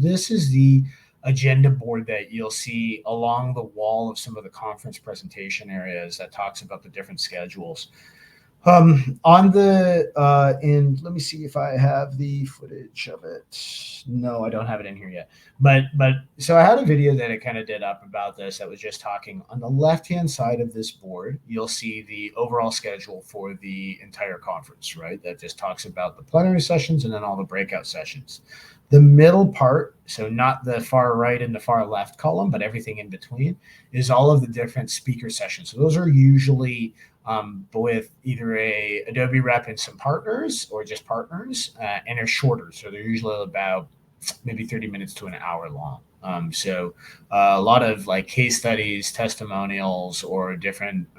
This is the agenda board that you'll see along the wall of some of the conference presentation areas that talks about the different schedules. On the and let me see if I have the footage of it. No, I don't have it in here yet. But so I had a video that I kind of did up about this that was just talking on the left-hand side of this board. You'll see the overall schedule for the entire conference, right? That just talks about the plenary sessions and then all the breakout sessions. The middle part, so not the far right and the far left column, but everything in between, is all of the different speaker sessions. So those are usually with either a Adobe rep and some partners or just partners, and they're shorter. So they're usually about maybe 30 minutes to an hour long. So a lot of like case studies, testimonials, or different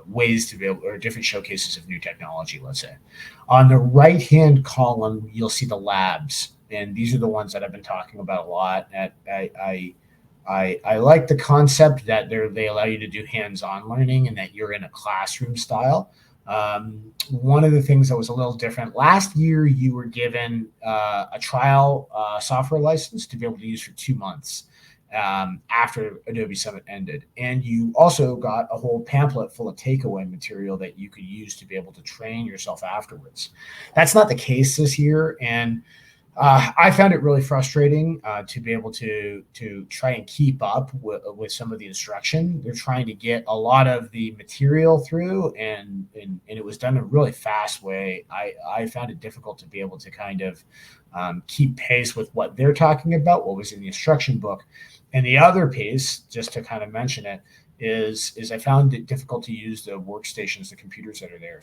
ways to be able, or different showcases of new technology, let's say. On the right-hand column, you'll see the labs. And these are the ones that I've been talking about a lot. I like the concept that they allow you to do hands-on learning and that you're in a classroom style. One of the things that was a little different last year, you were given a trial software license to be able to use for 2 months after Adobe Summit ended. And you also got a whole pamphlet full of takeaway material that you could use to be able to train yourself afterwards. That's not the case this year. And I found it really frustrating to be able to try and keep up with some of the instruction. They're trying to get a lot of the material through, and it was done in a really fast way. I found it difficult to be able to kind of keep pace with what they're talking about, what was in the instruction book. And the other piece, just to kind of mention it, is I found it difficult to use the workstations, the computers that are there.